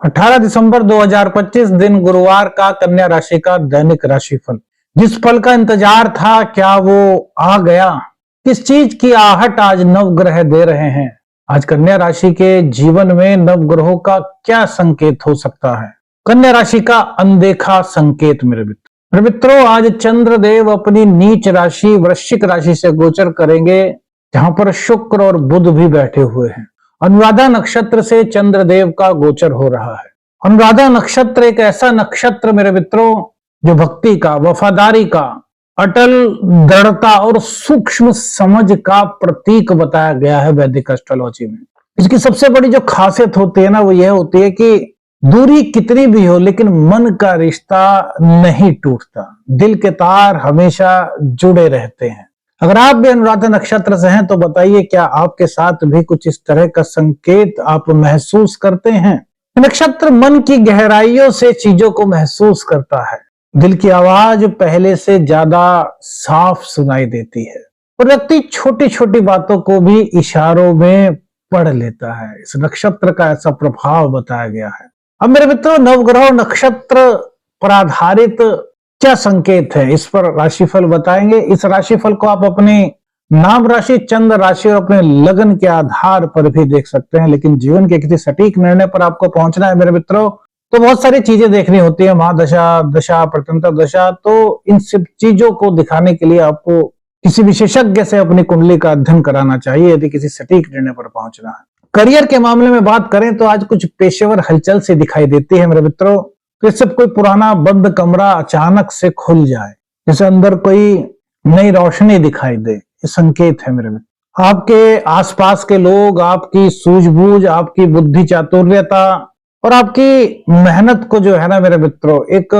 18 दिसंबर 2025 दिन गुरुवार का कन्या राशि का दैनिक राशिफल। जिस फल का इंतजार था क्या वो आ गया? किस चीज की आहट आज नवग्रह दे रहे हैं? आज कन्या राशि के जीवन में नवग्रहों का क्या संकेत हो सकता है? कन्या राशि का अनदेखा संकेत। मेरे मित्रों, आज चंद्रदेव अपनी नीच राशि वृश्चिक राशि से गोचर करेंगे, जहां पर शुक्र और बुध भी बैठे हुए हैं। अनुराधा नक्षत्र से चंद्रदेव का गोचर हो रहा है। अनुराधा नक्षत्र एक ऐसा नक्षत्र मेरे मित्रों जो भक्ति का, वफादारी का, अटल दृढ़ता और सूक्ष्म समझ का प्रतीक बताया गया है वैदिक एस्ट्रोलॉजी में। इसकी सबसे बड़ी जो खासियत होती है ना, वो यह होती है कि दूरी कितनी भी हो लेकिन मन का रिश्ता नहीं टूटता, दिल के तार हमेशा जुड़े रहते हैं। अगर आप भी अनुराधा नक्षत्र से हैं तो बताइए, क्या आपके साथ भी कुछ इस तरह का संकेत आप महसूस करते हैं? नक्षत्र मन की गहराइयों से चीजों को महसूस करता है। दिल की आवाज पहले से ज्यादा साफ सुनाई देती है और व्यक्ति छोटी छोटी बातों को भी इशारों में पढ़ लेता है। इस नक्षत्र का ऐसा प्रभाव बताया गया है। अब मेरे मित्रों, नवग्रह नक्षत्र पर आधारित क्या संकेत है, इस पर राशिफल बताएंगे। इस राशिफल को आप अपने नाम राशि, चंद्र राशि और अपने लगन के आधार पर भी देख सकते हैं, लेकिन जीवन के किसी सटीक निर्णय पर आपको पहुंचना है मेरे मित्रों, तो बहुत सारी चीजें देखनी होती है। महादशा, दशा, प्रत्यंतर दशा, तो इन सब चीजों को दिखाने के लिए आपको किसी विशेषज्ञ से अपनी कुंडली का अध्ययन कराना चाहिए यदि किसी सटीक निर्णय पर पहुंचना है। करियर के मामले में बात करें तो आज कुछ पेशेवर हलचल से दिखाई देती है मेरे मित्रों। जैसे कोई पुराना बंद कमरा अचानक से खुल जाए, जैसे अंदर कोई नई रोशनी दिखाई दे, ये संकेत है मेरे मित्र। आपके आसपास के लोग आपकी सूझबूझ, आपकी बुद्धि चातुर्यता और आपकी मेहनत को जो है ना मेरे मित्रों, एक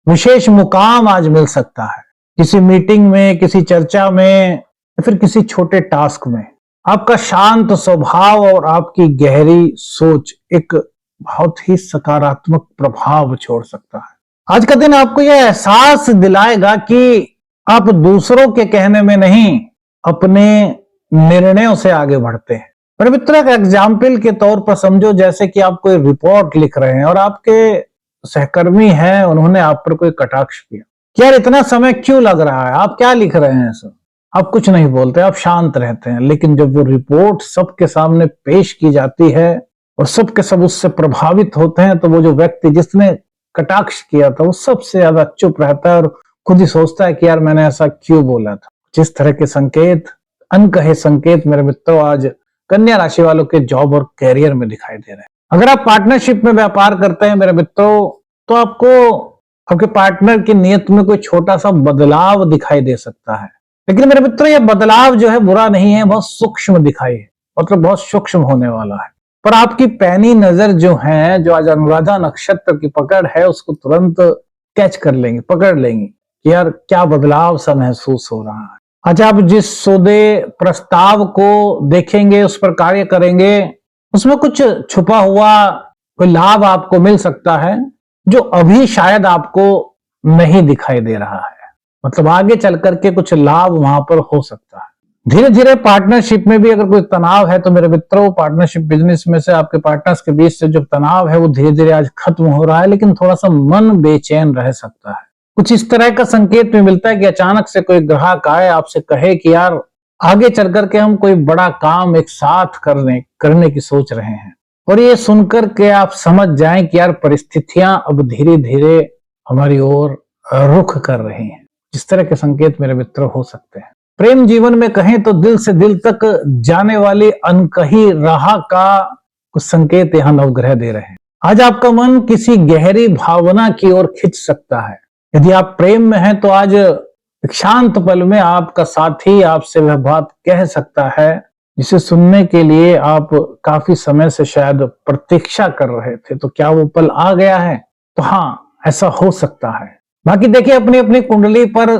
विशेष मुकाम आज मिल सकता है। किसी मीटिंग में, किसी चर्चा में या फिर किसी छोटे टास्क में आपका शांत स्वभाव और आपकी गहरी सोच एक बहुत ही सकारात्मक प्रभाव छोड़ सकता है। आज का दिन आपको यह एहसास दिलाएगा कि आप दूसरों के कहने में नहीं, अपने निर्णयों से आगे बढ़ते हैं। मेरे मित्रों, एक एग्जाम्पल के तौर पर समझो, जैसे कि आप कोई रिपोर्ट लिख रहे हैं और आपके सहकर्मी हैं, उन्होंने आप पर कोई कटाक्ष किया कि यार इतना समय क्यों लग रहा है, आप क्या लिख रहे हैं सर? आप कुछ नहीं बोलते, आप शांत रहते हैं। लेकिन जब वो रिपोर्ट सबके सामने पेश की जाती है और सबके सब उससे प्रभावित होते हैं, तो वो जो व्यक्ति जिसने कटाक्ष किया था वो सबसे ज्यादा चुप रहता है और खुद ही सोचता है कि यार मैंने ऐसा क्यों बोला था। जिस तरह के संकेत, अनकहे संकेत मेरे मित्रों आज कन्या राशि वालों के जॉब और कैरियर में दिखाई दे रहे हैं। अगर आप पार्टनरशिप में व्यापार करते हैं मेरे मित्रों, तो आपको आपके पार्टनर की नीयत में कोई छोटा सा बदलाव दिखाई दे सकता है। लेकिन मेरे मित्रों, यह बदलाव जो है बुरा नहीं है, बहुत सूक्ष्म दिखाई है, मतलब बहुत सूक्ष्म होने वाला है। पर आपकी पैनी नजर जो है, जो आज अनुराधा नक्षत्र की पकड़ है, उसको तुरंत कैच कर लेंगे, पकड़ लेंगे कि यार क्या बदलाव सा महसूस हो रहा है। आज आप जिस सौदे प्रस्ताव को देखेंगे, उस पर कार्य करेंगे, उसमें कुछ छुपा हुआ कोई लाभ आपको मिल सकता है जो अभी शायद आपको नहीं दिखाई दे रहा है। मतलब आगे चल करके कुछ लाभ वहां पर हो सकता है। धीरे धीरे पार्टनरशिप में भी अगर कोई तनाव है तो मेरे मित्रों, पार्टनरशिप बिजनेस में से आपके पार्टनर्स के बीच से जो तनाव है वो धीरे धीरे आज खत्म हो रहा है, लेकिन थोड़ा सा मन बेचैन रह सकता है। कुछ इस तरह का संकेत में मिलता है कि अचानक से कोई ग्राहक आए, आपसे कहे कि यार आगे चल करके हम कोई बड़ा काम एक साथ करने की सोच रहे हैं, और ये सुनकर के आप समझ जाएं कि यार परिस्थितियां अब धीरे धीरे हमारी ओर रुख कर रही हैं। इस तरह के संकेत मेरे मित्रों हो सकते हैं। प्रेम जीवन में कहें तो दिल से दिल तक जाने वाली अनकही राह का कुछ संकेत यहाँ नवग्रह दे रहे हैं। आज आपका मन किसी गहरी भावना की ओर खिंच सकता है। यदि आप प्रेम में हैं तो आज एक शांत पल में आपका साथी आपसे वह बात कह सकता है जिसे सुनने के लिए आप काफी समय से शायद प्रतीक्षा कर रहे थे। तो क्या वो पल आ गया है? तो हाँ, ऐसा हो सकता है। बाकी देखिए, अपनी अपनी कुंडली पर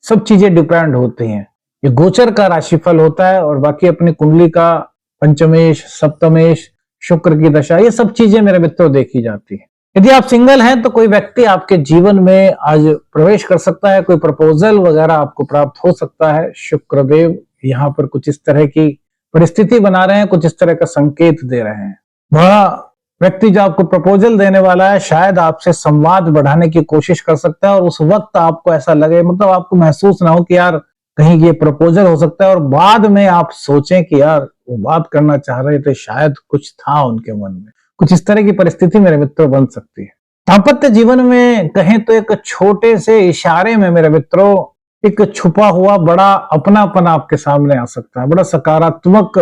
सब चीजें डिपेंड होती हैं। ये गोचर का राशिफल होता है और बाकी अपनी कुंडली का पंचमेश, सप्तमेश, शुक्र की दशा, ये सब चीजें मेरे मित्रों देखी जाती है। यदि आप सिंगल हैं तो कोई व्यक्ति आपके जीवन में आज प्रवेश कर सकता है, कोई प्रपोजल वगैरह आपको प्राप्त हो सकता है। शुक्रदेव यहाँ पर कुछ इस तरह की परिस्थिति बना रहे हैं, कुछ इस तरह का संकेत दे रहे हैं। बड़ा व्यक्ति जो आपको प्रपोजल देने वाला है शायद आपसे संवाद बढ़ाने की कोशिश कर सकता है, और उस वक्त आपको ऐसा लगे, मतलब आपको महसूस ना हो कि यार कहीं ये प्रपोजल हो सकता है, और बाद में आप सोचें कि यार वो बात करना चाह रहे थे, शायद कुछ था उनके मन में। कुछ इस तरह की परिस्थिति मेरे मित्रों बन सकती है। दाम्पत्य जीवन में कहें तो एक छोटे से इशारे में मेरे मित्रों एक छुपा हुआ बड़ा अपनापन आपके सामने आ सकता है, बड़ा सकारात्मक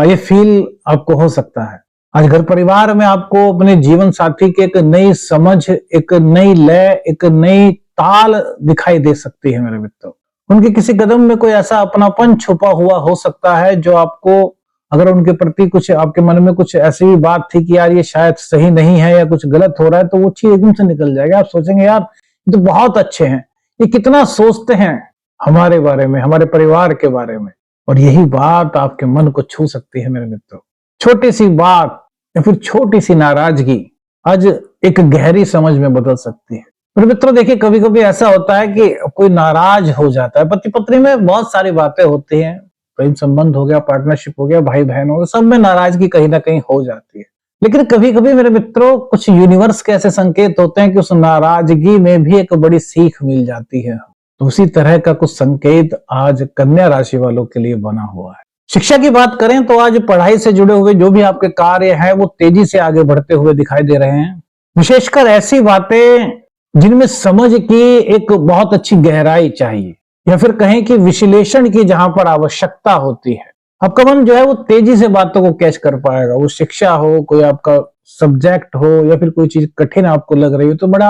ये फील आपको हो सकता है। आज घर परिवार में आपको अपने जीवन साथी की एक नई समझ, एक नई लय, एक नई ताल दिखाई दे सकती है मेरे मित्रों। उनके किसी कदम में कोई ऐसा अपनापन छुपा हुआ हो सकता है जो आपको, अगर उनके प्रति कुछ आपके मन में कुछ ऐसी भी बात थी कि यार ये शायद सही नहीं है या कुछ गलत हो रहा है, तो वो चीज एकदम से निकल जाएगा। आप सोचेंगे यार ये तो बहुत अच्छे हैं, ये कितना सोचते हैं हमारे बारे में, हमारे परिवार के बारे में। और यही बात आपके मन को छू सकती है मेरे मित्रों। छोटी सी बात या फिर छोटी सी नाराजगी आज एक गहरी समझ में बदल सकती है। मेरे मित्रों देखिए, कभी कभी ऐसा होता है कि कोई नाराज हो जाता है। पति पत्नी में बहुत सारी बातें होती हैं, प्रेम संबंध हो गया, पार्टनरशिप हो गया, भाई बहन हो गया, सब में नाराजगी कहीं ना कहीं हो जाती है। लेकिन कभी कभी मेरे मित्रों कुछ यूनिवर्स के ऐसे संकेत होते हैं कि उस नाराजगी में भी एक बड़ी सीख मिल जाती है। तो उसी तरह का कुछ संकेत आज कन्या राशि वालों के लिए बना हुआ है। शिक्षा की बात करें तो आज पढ़ाई से जुड़े हुए जो भी आपके कार्य हैं वो तेजी से आगे बढ़ते हुए दिखाई दे रहे हैं। विशेषकर ऐसी बातें जिनमें समझ की एक बहुत अच्छी गहराई चाहिए, या फिर कहें कि विश्लेषण की जहां पर आवश्यकता होती है, आपका मन जो है वो तेजी से बातों को कैच कर पाएगा। वो शिक्षा हो, कोई आपका सब्जेक्ट हो, या फिर कोई चीज कठिन आपको लग रही हो, तो बड़ा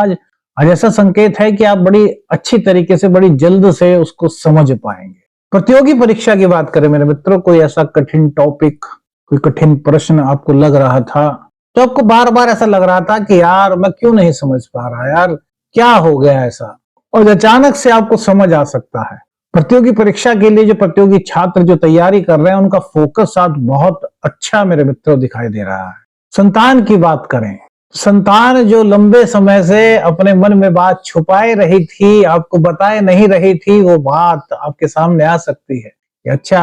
आज ऐसा संकेत है कि आप बड़ी अच्छी तरीके से, बड़ी जल्द से उसको समझ पाएंगे। प्रतियोगी परीक्षा की बात करें मेरे मित्रों, कोई ऐसा कठिन टॉपिक, कोई कठिन प्रश्न आपको लग रहा था, तो आपको बार बार ऐसा लग रहा था कि यार मैं क्यों नहीं समझ पा रहा, यार क्या हो गया ऐसा, और अचानक से आपको समझ आ सकता है। प्रतियोगी परीक्षा के लिए जो प्रतियोगी छात्र जो तैयारी कर रहे हैं, उनका फोकस आज बहुत अच्छा मेरे मित्रों दिखाई दे रहा है। संतान की बात करें, संतान जो लंबे समय से अपने मन में बात छुपाए रही थी, आपको बताए नहीं रही थी, वो बात आपके सामने आ सकती है कि अच्छा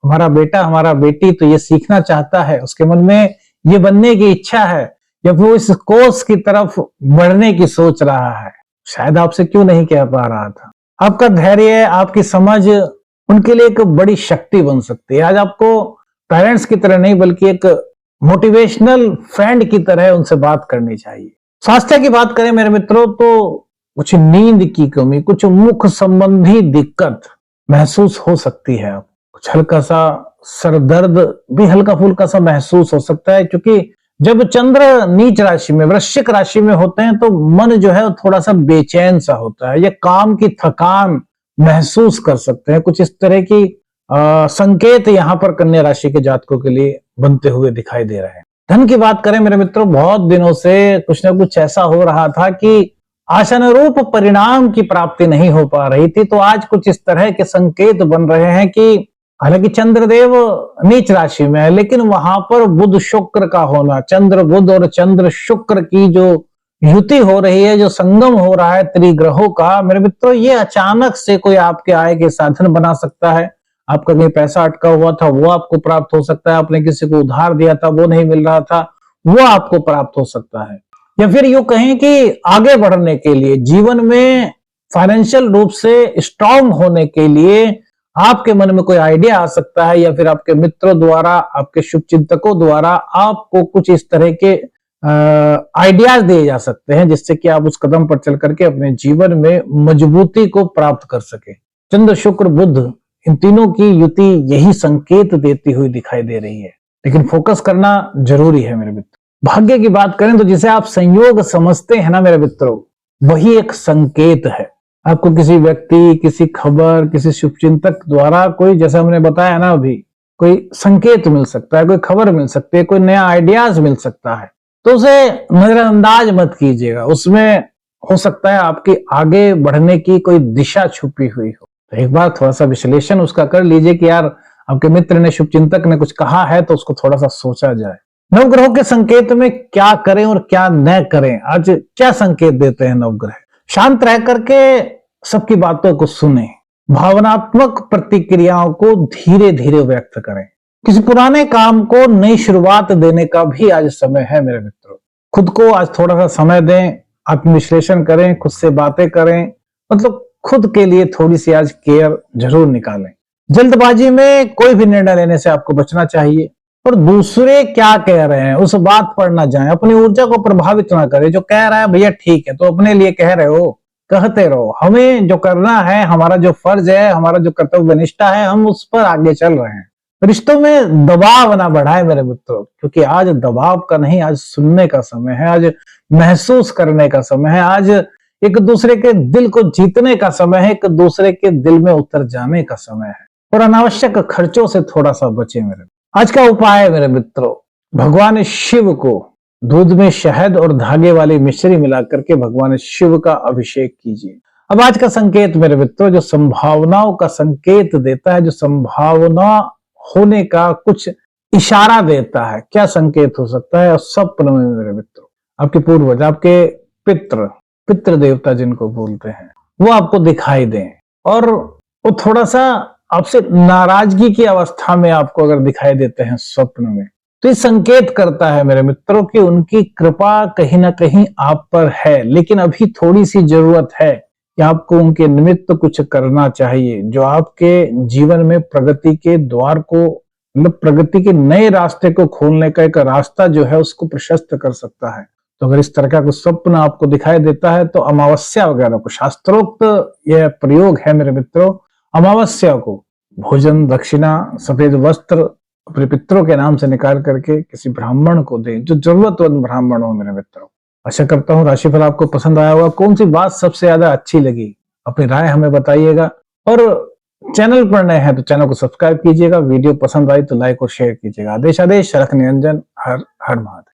हमारा बेटा, हमारा बेटी तो ये सीखना चाहता है, उसके मन में ये बनने की इच्छा है, या फिर वो इस कोर्स की तरफ बढ़ने की सोच रहा है। शायद आपसे क्यों नहीं कह पा रहा था। आपका धैर्य, आपकी समझ उनके लिए एक बड़ी शक्ति बन सकती है। आज आपको पेरेंट्स की तरह नहीं बल्कि एक मोटिवेशनल फ्रेंड की तरह उनसे बात करनी चाहिए। स्वास्थ्य की बात करें मेरे मित्रों तो कुछ नींद की कमी, कुछ मुख संबंधी दिक्कत महसूस हो सकती है। कुछ हल्का सा सर दर्द भी हल्का फुल्का सा महसूस हो सकता है, क्योंकि जब चंद्र नीच राशि में, वृश्चिक राशि में होते हैं, तो मन जो है थोड़ा सा बेचैन सा होता है, या काम की थकान महसूस कर सकते हैं। कुछ इस तरह की संकेत यहाँ पर कन्या राशि के जातकों के लिए बनते हुए दिखाई दे रहे हैं। धन की बात करें मेरे मित्रों, बहुत दिनों से कुछ ना कुछ ऐसा हो रहा था कि आशानुरूप परिणाम की प्राप्ति नहीं हो पा रही थी। तो आज कुछ इस तरह के संकेत बन रहे हैं कि हालांकि चंद्रदेव नीच राशि में है, लेकिन वहां पर बुध शुक्र का होना, चंद्र बुध और चंद्र शुक्र की जो युति हो रही है, जो संगम हो रहा है त्रिग्रहों का, मेरे मित्रों ये अचानक से कोई आपके आय के साधन बना सकता है। आपका कहीं पैसा अटका हुआ था वो आपको प्राप्त हो सकता है, आपने किसी को उधार दिया था वो नहीं मिल रहा था वो आपको प्राप्त हो सकता है। या फिर यूं कहें कि आगे बढ़ने के लिए, जीवन में फाइनेंशियल रूप से स्ट्रांग होने के लिए आपके मन में कोई आइडिया आ सकता है, या फिर आपके मित्रों द्वारा, आपके शुभ चिंतकों द्वारा आपको कुछ इस तरह के आइडियाज दिए जा सकते हैं, जिससे कि आप उस कदम पर चल करके अपने जीवन में मजबूती को प्राप्त कर सके। चंद्र शुक्र बुध इन तीनों की युति यही संकेत देती हुई दिखाई दे रही है, लेकिन फोकस करना जरूरी है मेरे मित्रों। भाग्य की बात करें तो जिसे आप संयोग समझते हैं ना मेरे मित्रों, वही एक संकेत है। आपको किसी व्यक्ति, किसी खबर, किसी शुभचिंतक द्वारा कोई, जैसा हमने बताया ना अभी, कोई संकेत मिल सकता है, कोई खबर मिल सकती है, कोई नया आइडियाज मिल सकता है, तो उसे नजरअंदाज मत कीजिएगा। उसमें हो सकता है आपकी आगे बढ़ने की कोई दिशा छुपी हुई हो। तो एक बार थोड़ा सा विश्लेषण उसका कर लीजिए कि यार आपके मित्र ने, शुभचिंतक ने कुछ कहा है, तो उसको थोड़ा सा सोचा जाए। नवग्रहों के संकेत में क्या करें और क्या न करें, आज क्या संकेत देते हैं नवग्रह। शांत रह करके सबकी बातों को सुने, भावनात्मक प्रतिक्रियाओं को धीरे धीरे व्यक्त करें, किसी पुराने काम को नई शुरुआत देने का भी आज समय है मेरे मित्रों। खुद को आज थोड़ा सा समय दें, आत्मविश्लेषण करें, खुद से बातें करें, मतलब खुद के लिए थोड़ी सी आज केयर जरूर निकालें। जल्दबाजी में कोई भी निर्णय लेने से आपको बचना चाहिए और दूसरे क्या कह रहे हैं उस बात पर ना जाएं, अपनी ऊर्जा को प्रभावित ना करें। जो कह रहा है भैया ठीक है, तो अपने लिए कह रहे हो, कहते रहो। हमें जो करना है, हमारा जो फर्ज है, हमारा जो कर्तव्य निष्ठा है, हम उस पर आगे चल रहे हैं। रिश्तों में दबाव ना बढ़ाए मेरे मित्रों, क्योंकि आज दबाव का नहीं, आज सुनने का समय है, आज महसूस करने का समय है, आज एक दूसरे के दिल को जीतने का समय है, एक दूसरे के दिल में उतर जाने का समय है। और अनावश्यक खर्चों से थोड़ा सा बचे मेरे। आज का उपाय मेरे मित्रों, भगवान शिव को दूध में शहद और धागे वाली मिश्री मिलाकर के भगवान शिव का अभिषेक कीजिए। अब आज का संकेत मेरे मित्रों, जो संभावनाओं का संकेत देता है, जो संभावना होने का कुछ इशारा देता है, क्या संकेत हो सकता है? स्वप्न में मेरे मित्रों, आपके पूर्वज, आपके पितृ देवता जिनको बोलते हैं, वो आपको दिखाई दें और वो थोड़ा सा आपसे नाराजगी की अवस्था में आपको अगर दिखाई देते हैं स्वप्न में, तो ये संकेत करता है मेरे मित्रों कि उनकी कृपा कहीं ना कहीं आप पर है, लेकिन अभी थोड़ी सी जरूरत है कि आपको उनके निमित्त कुछ करना चाहिए, जो आपके जीवन में प्रगति के द्वार को, मतलब प्रगति के नए रास्ते को खोलने का एक रास्ता जो है उसको प्रशस्त कर सकता है। तो अगर इस तरह का कुछ स्वप्न आपको दिखाई देता है तो अमावस्या वगैरह को, शास्त्रोक्त यह प्रयोग है मेरे मित्रों, अमावस्या को भोजन, दक्षिणा, सफेद वस्त्र अपने पितरों के नाम से निकाल करके किसी ब्राह्मण को दें, जो जरूरतमंद ब्राह्मण हो मेरे मित्रों। आशा करता हूँ राशिफल आपको पसंद आया होगा। कौन सी बात सबसे ज्यादा अच्छी लगी, अपनी राय हमें बताइएगा। और चैनल पर नए हैं तो चैनल को सब्सक्राइब कीजिएगा। वीडियो पसंद आई तो लाइक और शेयर कीजिएगा। आदेश रख निरंजन। हर हर महादेव।